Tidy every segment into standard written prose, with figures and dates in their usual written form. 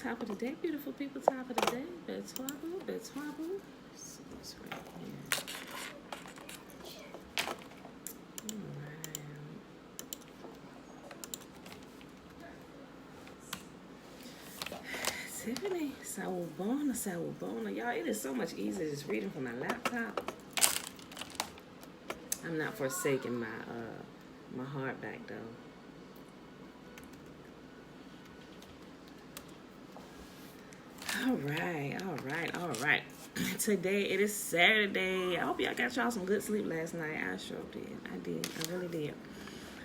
Top of the day, beautiful people. Top of the day. Betwabu, betwabu. See this right here. Tiffany, Sawubona, Sawubona. Y'all, it is so much easier just reading from my laptop. I'm not forsaking my hardback though. All right. Today it is Saturday. I hope y'all got y'all some good sleep last night. I sure did. I really did.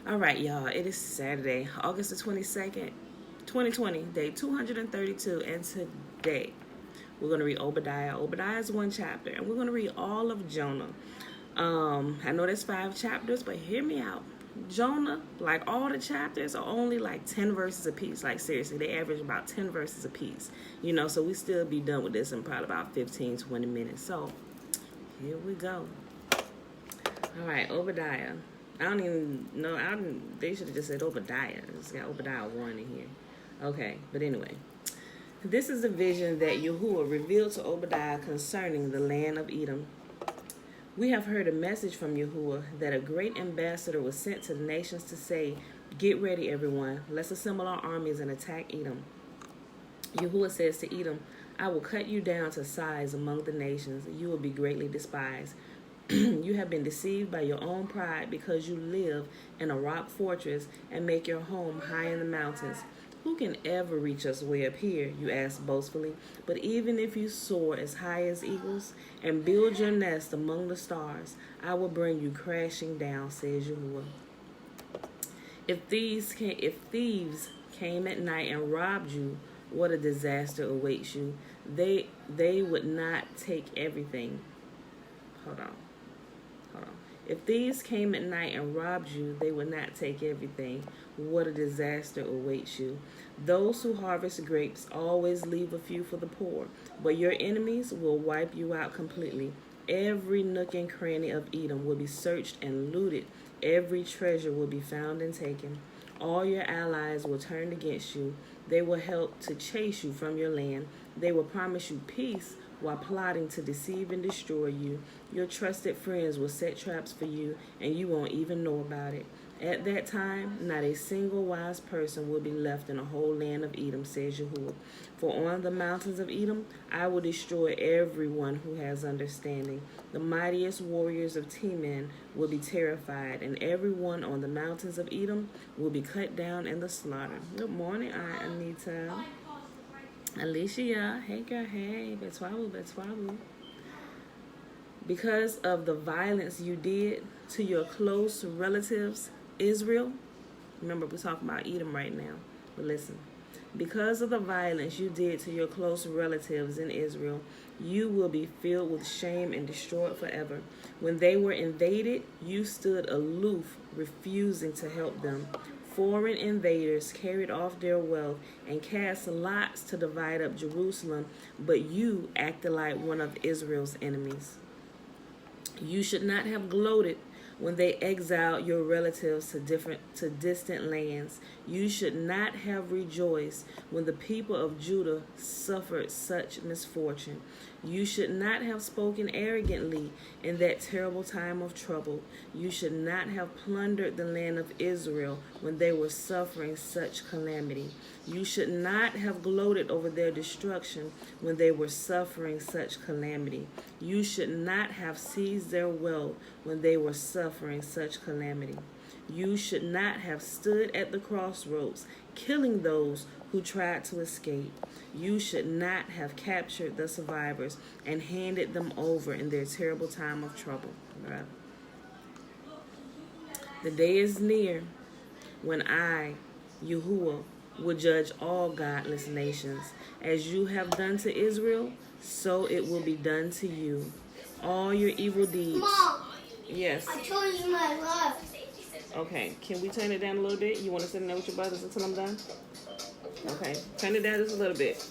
All right, y'all. It is Saturday, August the 22nd, 2020, day 232. And today we're going to read Obadiah. Obadiah is one chapter, and we're going to read all of Jonah. I know there's 5 chapters, but hear me out. Jonah, like all the chapters, are only like 10 verses apiece. Like seriously, they average about 10 verses apiece. You know, so we still be done with this in probably about 15, 20 minutes. So here we go. All right, Obadiah. I don't even know. They should have just said Obadiah. It's got Obadiah 1 in here. Okay, but anyway. This is the vision that Yahuwah revealed to Obadiah concerning the land of Edom. We have heard a message from Yahuwah that a great ambassador was sent to the nations to say, "Get ready, everyone. Let's assemble our armies and attack Edom." Yahuwah says to Edom, "I will cut you down to size among the nations. You will be greatly despised. You have been deceived by your own pride because you live in a rock fortress and make your home high in the mountains. Who can ever reach us way up here?" you ask boastfully. "But even if you soar as high as eagles and build your nest among the stars, I will bring you crashing down, says Yahuwah. If thieves came at night and robbed you, what a disaster awaits you. They would not take everything." Hold on. "If thieves came at night and robbed you, they would not take everything. What a disaster awaits you. Those who harvest grapes always leave a few for the poor, but your enemies will wipe you out completely. Every nook and cranny of Edom will be searched and looted. Every treasure will be found and taken. All your allies will turn against you. They will help to chase you from your land. They will promise you peace while plotting to deceive and destroy you. Your trusted friends will set traps for you, and you won't even know about it. At that time, not a single wise person will be left in the whole land of Edom, says Yahuwah. For on the mountains of Edom, I will destroy everyone who has understanding. The mightiest warriors of Teman will be terrified, and everyone on the mountains of Edom will be cut down in the slaughter." Good morning, Aunt Anita. Alicia, hey girl, hey, Betwabu. "Because of the violence you did to your close relatives, Israel," remember we're talking about Edom right now, but listen. "Because of the violence you did to your close relatives in Israel, you will be filled with shame and destroyed forever. When they were invaded, you stood aloof, refusing to help them. Foreign invaders carried off their wealth and cast lots to divide up Jerusalem, but you acted like one of Israel's enemies. You should not have gloated when they exiled your relatives to distant lands. You should not have rejoiced when the people of Judah suffered such misfortune. You should not have spoken arrogantly in that terrible time of trouble. You should not have plundered the land of Israel when they were suffering such calamity. You should not have gloated over their destruction when they were suffering such calamity. You should not have seized their wealth when they were suffering such calamity. You should not have stood at the crossroads, killing those who tried to escape. You should not have captured the survivors and handed them over in their terrible time of trouble." Right? "The day is near when I, Yahuwah, will judge all godless nations. As you have done to Israel, so it will be done to you. All your evil deeds." Mom, yes. I told you my love. Okay, can we turn it down a little bit? You want to sit in there with your brothers until I'm done? Okay, turn it down just a little bit.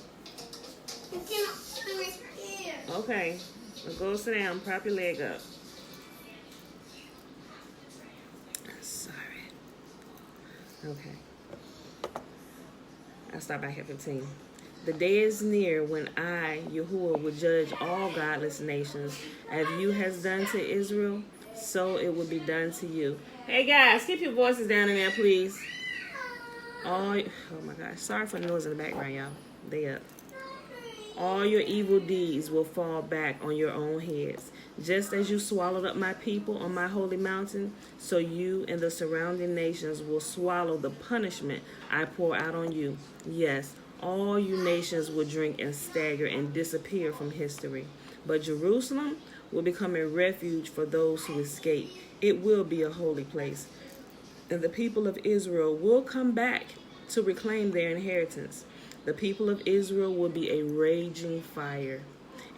You cannot sit right here. Okay, now go sit down, prop your leg up. Sorry. Okay. I'll start back at 15. The day is near when I, Yahuwah, will judge all godless nations. As you has done to Israel, so it will be done to you. Hey guys, keep your voices down in there, please. Oh my gosh. Sorry for the noise in the background, y'all. They up. All your evil deeds will fall back on your own heads. Just as you swallowed up my people on my holy mountain, so you and the surrounding nations will swallow the punishment I pour out on you. Yes, all you nations will drink and stagger and disappear from history. But Jerusalem will become a refuge for those who escape. It will be a holy place. And the people of Israel will come back to reclaim their inheritance. The people of Israel will be a raging fire,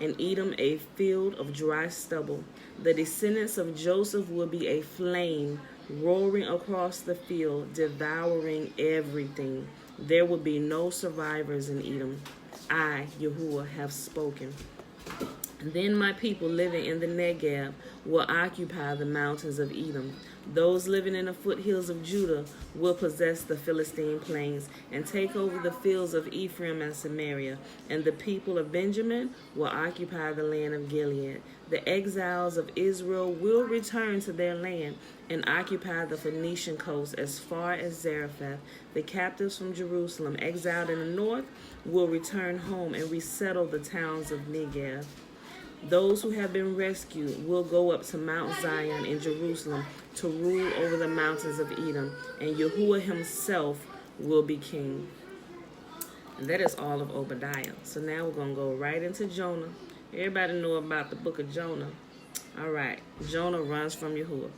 and Edom a field of dry stubble. The descendants of Joseph will be a flame roaring across the field, devouring everything. There will be no survivors in Edom. I, Yahuwah, have spoken. Then my people living in the Negev will occupy the mountains of Edom. Those living in the foothills of Judah will possess the Philistine plains and take over the fields of Ephraim and Samaria. And the people of Benjamin will occupy the land of Gilead. The exiles of Israel will return to their land and occupy the Phoenician coast as far as Zarephath. The captives from Jerusalem, exiled in the north, will return home and resettle the towns of Negev. Those who have been rescued will go up to Mount Zion in Jerusalem to rule over the mountains of Edom, and Yahuwah himself will be king. And that is all of Obadiah. So now we're going to go right into Jonah. Everybody know about the book of Jonah. All right, Jonah runs from Yahuwah.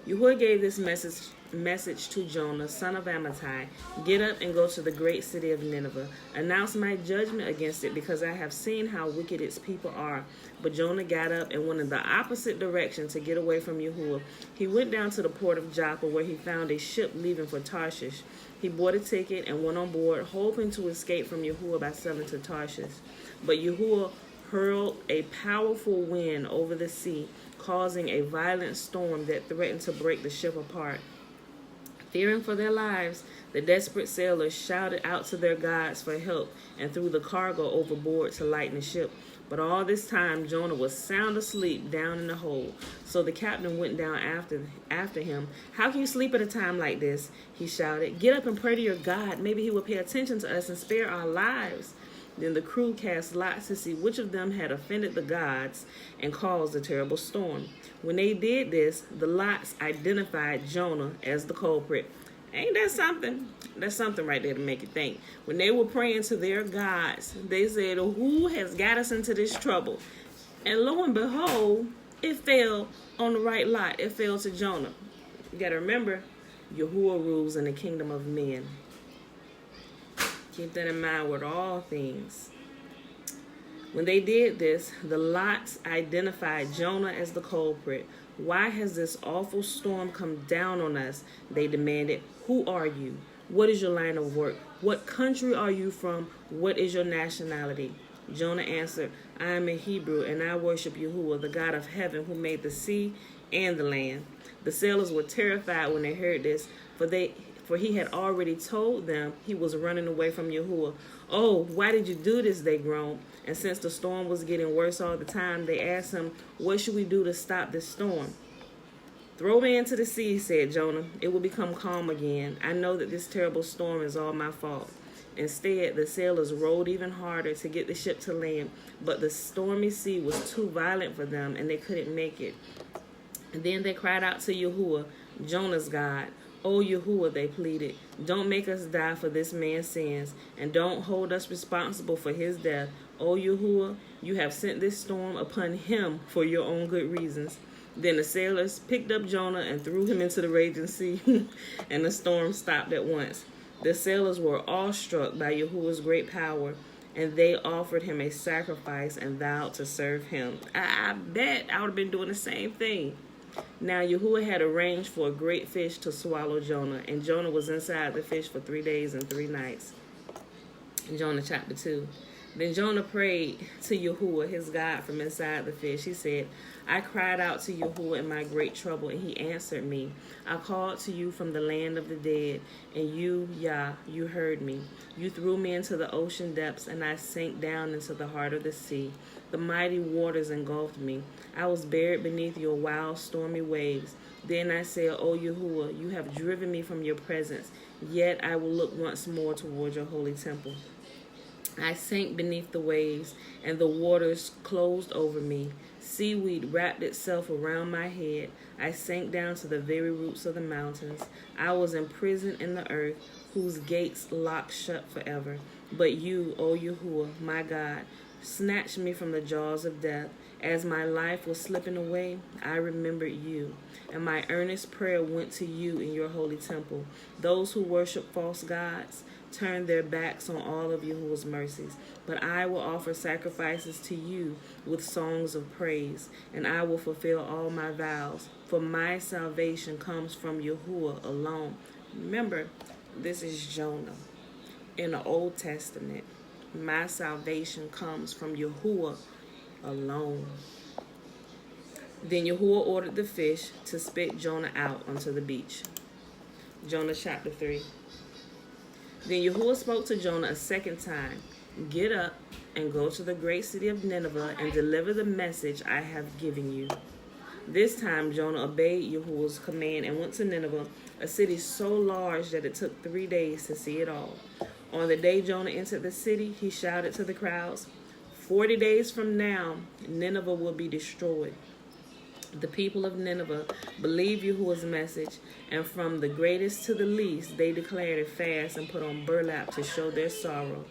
Yahuwah gave this message to Jonah, son of Amittai. Get up and go to the great city of Nineveh. Announce my judgment against it, because I have seen how wicked its people are. But Jonah got up and went in the opposite direction to get away from Yahuwah. He went down to the port of Joppa, where he found a ship leaving for Tarshish. He bought a ticket and went on board, hoping to escape from Yahuwah by sailing to Tarshish. But Yahuwah hurled a powerful wind over the sea, causing a violent storm that threatened to break the ship apart. Fearing for their lives, the desperate sailors shouted out to their gods for help and threw the cargo overboard to lighten the ship. But all this time, Jonah was sound asleep down in the hold. So the captain went down after him. How can you sleep at a time like this? He shouted. Get up and pray to your God. Maybe he will pay attention to us and spare our lives. Then the crew cast lots to see which of them had offended the gods and caused a terrible storm. When they did this, the lots identified Jonah as the culprit. Ain't that something? That's something right there to make you think. When they were praying to their gods, they said, who has got us into this trouble? And lo and behold, it fell on the right lot. It fell to Jonah. You got to remember, Yahuwah rules in the kingdom of men. Keep that in mind with all things. When they did this, the lots identified Jonah as the culprit. Why has this awful storm come down on us? They demanded. Who are you? What is your line of work? What country are you from? What is your nationality? Jonah answered, I am a Hebrew, and I worship Yahuwah, the God of heaven, who made the sea and the land. The sailors were terrified when they heard this, for he had already told them he was running away from Yahuwah. Oh, why did you do this? They groaned. And since the storm was getting worse all the time, they asked him, what should we do to stop this storm? Throw me into the sea, said Jonah. It will become calm again. I know that this terrible storm is all my fault. Instead, the sailors rowed even harder to get the ship to land, but the stormy sea was too violent for them, and they couldn't make it. And then they cried out to Yahuwah, Jonah's God. O Yahuwah, they pleaded, don't make us die for this man's sins, and don't hold us responsible for his death. O Yahuwah, you have sent this storm upon him for your own good reasons. Then the sailors picked up Jonah and threw him into the raging sea, and the storm stopped at once. The sailors were awestruck by Yahuwah's great power, and they offered him a sacrifice and vowed to serve him. I bet I would have been doing the same thing. Now Yahuwah had arranged for a great fish to swallow Jonah, and Jonah was inside the fish for 3 days and 3 nights. Jonah chapter 2. Then Jonah prayed to Yahuwah, his God, from inside the fish. He said, I cried out to Yahuwah in my great trouble, and he answered me. I called to you from the land of the dead, and you, Yah, you heard me. You threw me into the ocean depths, and I sank down into the heart of the sea. The mighty waters engulfed me. I was buried beneath your wild, stormy waves. Then I said, O Yahuwah, you have driven me from your presence, yet I will look once more toward your holy temple. I sank beneath the waves, and the waters closed over me. Seaweed wrapped itself around my head. I sank down to the very roots of the mountains. I was imprisoned in the earth, whose gates locked shut forever. But you, O Yahuwah, my God, snatched me from the jaws of death. As my life was slipping away, I remembered you, and my earnest prayer went to you in your holy temple. Those who worship false gods turn their backs on all of Yahuwah's mercies. But I will offer sacrifices to you with songs of praise, and I will fulfill all my vows, for my salvation comes from Yahuwah alone. Remember, this is Jonah in the Old Testament. My salvation comes from Yahuwah alone. Then Yahuwah ordered the fish to spit Jonah out onto the beach. Jonah chapter 3. Then Yahuwah spoke to Jonah a second time. Get up and go to the great city of Nineveh and deliver the message I have given you. This time Jonah obeyed Yahuwah's command and went to Nineveh, a city so large that it took 3 days to see it all. On the day Jonah entered the city, he shouted to the crowds, 40 days from now, Nineveh will be destroyed. The people of Nineveh believed Yahuwah's message, and from the greatest to the least, they declared a fast and put on burlap to show their sorrow.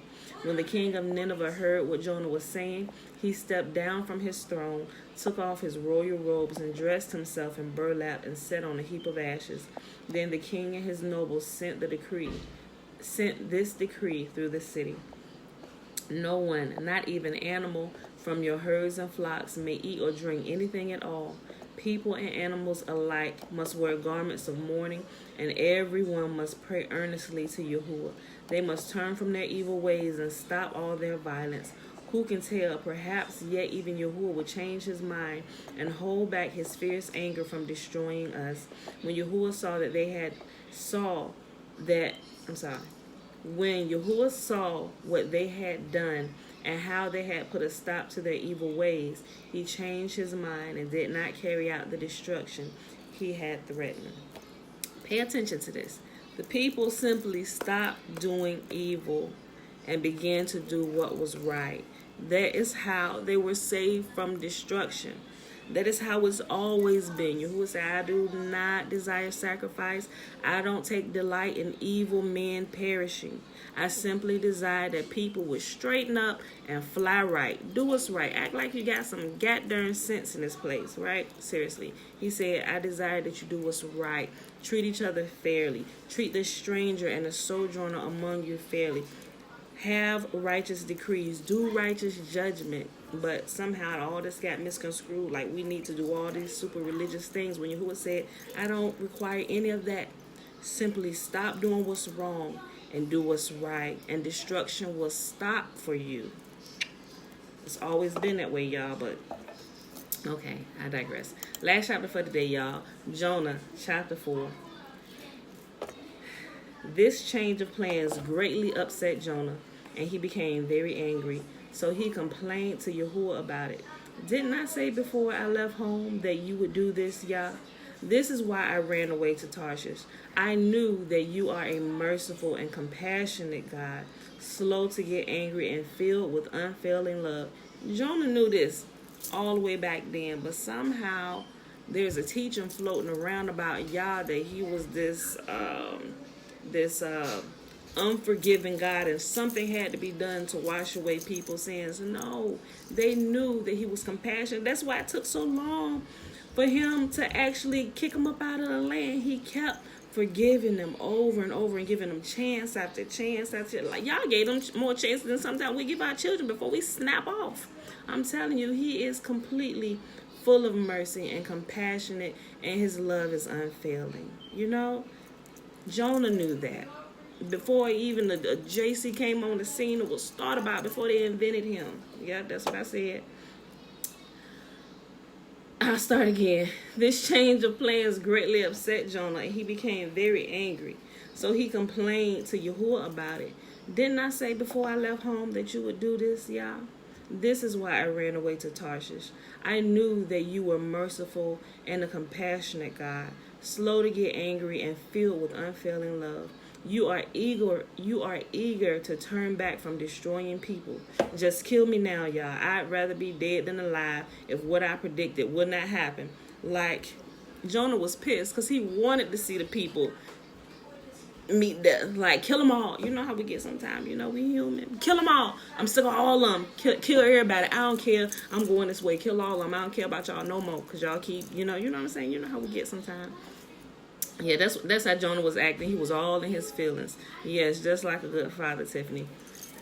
When the king of Nineveh heard what Jonah was saying, he stepped down from his throne, took off his royal robes, and dressed himself in burlap and sat on a heap of ashes. Then the king and his nobles sent this decree through the city. No one, not even animal, from your herds and flocks may eat or drink anything at all. People and animals alike must wear garments of mourning, and everyone must pray earnestly to Yahuwah. They must turn from their evil ways and stop all their violence. Who can tell? Perhaps yet even Yahuwah will change his mind and hold back his fierce anger from destroying us. When Yahuwah saw what they had done and how they had put a stop to their evil ways, he changed his mind and did not carry out the destruction he had threatened. Pay attention to this. The people simply stopped doing evil and began to do what was right. That is how they were saved from destruction. That is how it's always been. Yahuwah said, I do not desire sacrifice. I don't take delight in evil men perishing. I simply desire that people would straighten up and fly right. Do what's right. Act like you got some goddamn sense in this place, right? Seriously. He said, I desire that you do what's right. Treat each other fairly. Treat the stranger and the sojourner among you fairly. Have righteous decrees. Do righteous judgment. But somehow all this got misconstrued. Like we need to do all these super religious things. When Yahuwah said, I don't require any of that. Simply stop doing what's wrong and do what's right. And destruction will stop for you. It's always been that way, y'all. But okay, I digress. Last chapter for today, y'all. Jonah chapter 4. This change of plans greatly upset Jonah, and he became very angry. So he complained to Yahuwah about it. Didn't I say before I left home that you would do this, Yah? This is why I ran away to Tarshish. I knew that you are a merciful and compassionate God, slow to get angry and filled with unfailing love. Jonah knew this all the way back then, but somehow there's a teaching floating around about Yah that he was this unforgiving God, and something had to be done to wash away people's sins. No, they knew that he was compassionate. That's why it took so long for him to actually kick them up out of the land. He kept forgiving them over and over and giving them chance after chance after. Like y'all gave them more chances than sometimes we give our children before we snap off. I'm telling you, he is completely full of mercy and compassionate, and his love is unfailing. You know, Jonah knew that. before even the JC came on the scene, it was thought about before they invented him. Yeah, that's what I said. I'll start again. This change of plans greatly upset Jonah, and he became very angry. So he complained to Yahuwah about it. Didn't I say before I left home that you would do this, y'all? This is why I ran away to Tarshish. I knew that you were merciful and a compassionate God, slow to get angry and filled with unfailing love. You are eager to turn back from destroying people. Just kill me now, y'all. I'd rather be dead than alive if what I predicted would not happen. Like, Jonah was pissed because he wanted to see the people meet death. Like, kill them all. You know how we get sometimes. You know, we human. Kill them all. I'm sick of all of them. Kill everybody. I don't care. I'm going this way. Kill all of them. I don't care about y'all no more because y'all keep, you know what I'm saying? You know how we get sometimes. Yeah, that's how Jonah was acting. He was all in his feelings. Yes, just like a good father, Tiffany.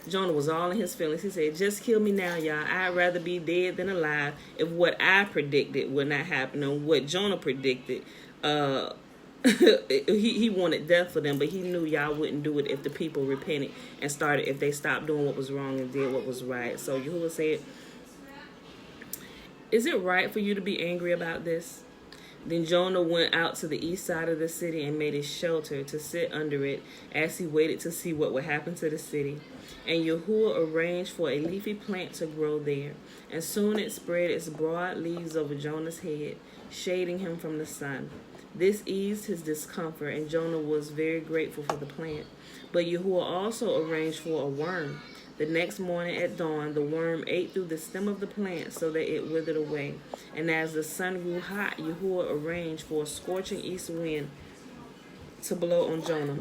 Jonah was all in his feelings. He said, just kill me now, y'all. I'd rather be dead than alive if what I predicted would not happen. And what Jonah predicted, he wanted death for them, but he knew y'all wouldn't do it if the people repented and started, if they stopped doing what was wrong and did what was right. So Yahuwah said, is it right for you to be angry about this? Then Jonah went out to the east side of the city and made a shelter to sit under it as he waited to see what would happen to the city. And Yahuwah arranged for a leafy plant to grow there, and soon it spread its broad leaves over Jonah's head, shading him from the sun. This eased his discomfort, and Jonah was very grateful for the plant. But Yahuwah also arranged for a worm. The next morning at dawn, the worm ate through the stem of the plant so that it withered away. And as the sun grew hot, Yahuwah arranged for a scorching east wind to blow on Jonah.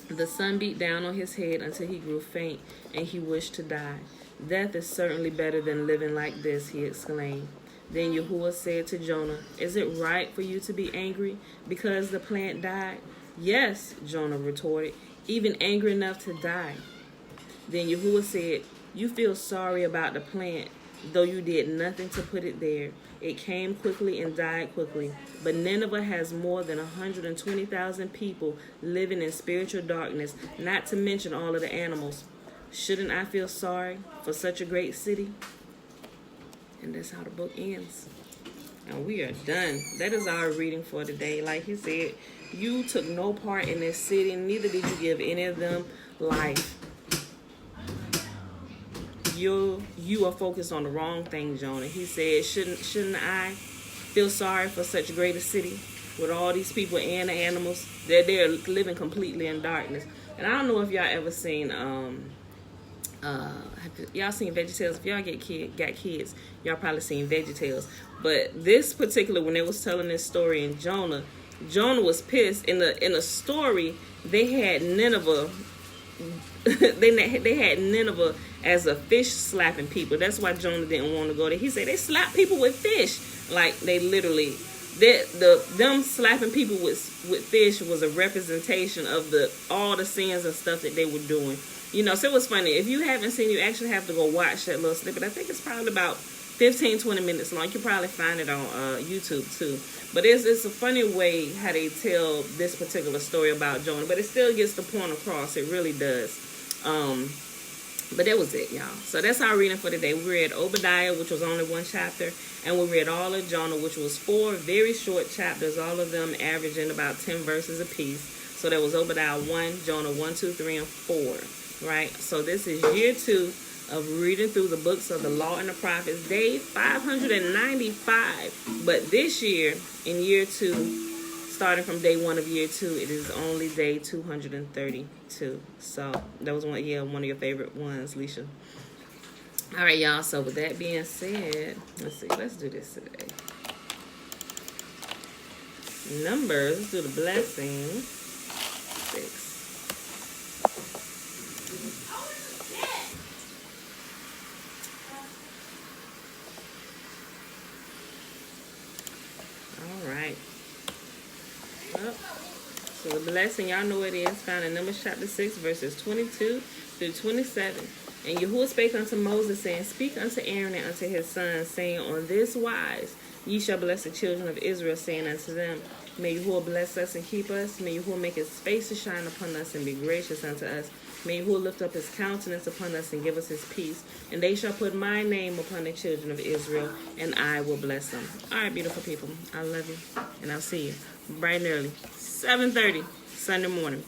The sun beat down on his head until he grew faint, and he wished to die. Death is certainly better than living like this, he exclaimed. Then Yahuwah said to Jonah, is it right for you to be angry because the plant died? Yes, Jonah retorted, even angry enough to die. Then Yahuwah said, you feel sorry about the plant, though you did nothing to put it there. It came quickly and died quickly. But Nineveh has more than 120,000 people living in spiritual darkness, not to mention all of the animals. Shouldn't I feel sorry for such a great city? And that's how the book ends. And we are done. That is our reading for today. Like he said, you took no part in this city, neither did you give any of them life. You are focused on the wrong thing, Jonah. He said, shouldn't I feel sorry for such a great a city with all these people and the animals? They're living completely in darkness. And I don't know if y'all ever seen y'all seen VeggieTales. If y'all got kids, y'all probably seen VeggieTales. But this particular, when they was telling this story in Jonah was pissed. In the story, they had Nineveh. they had Nineveh as a fish slapping people. That's why Jonah didn't want to go there. He said they slap people with fish. Like they literally, them slapping people with fish was a representation of all the sins and stuff that they were doing. You know, so it was funny. If you haven't seen, you actually have to go watch that little snippet. I think it's probably about 15-20 minutes long. You can probably find it on YouTube too. But it's a funny way how they tell this particular story about Jonah. But it still gets the point across. It really does. But that was it, y'all. So that's our reading for today. We read Obadiah, which was only one chapter. And we read all of Jonah, which was 4 very short chapters. All of them averaging about 10 verses apiece. So that was Obadiah 1, Jonah 1, 2, 3, and 4. Right? So this is year 2 of reading through the books of the Law and the Prophets, day 595. But this year, in year 2, starting from day 1 of year 2, it is only day 232. So that was one of your favorite ones, Leisha. All right, y'all. So with that being said, let's do this today. Numbers, let's do the blessing. 6. So the blessing, y'all know it is found in Numbers chapter 6, verses 22 through 27. And Yahuwah spake unto Moses, saying, speak unto Aaron and unto his sons, saying, on this wise ye shall bless the children of Israel, saying unto them, May Yahuwah bless us and keep us. May Yahuwah make his face to shine upon us and be gracious unto us. May Yahuwah lift up his countenance upon us and give us his peace. And they shall put my name upon the children of Israel, and I will bless them. All right, beautiful people. I love you, and I'll see you bright and early, 7:30 Sunday morning.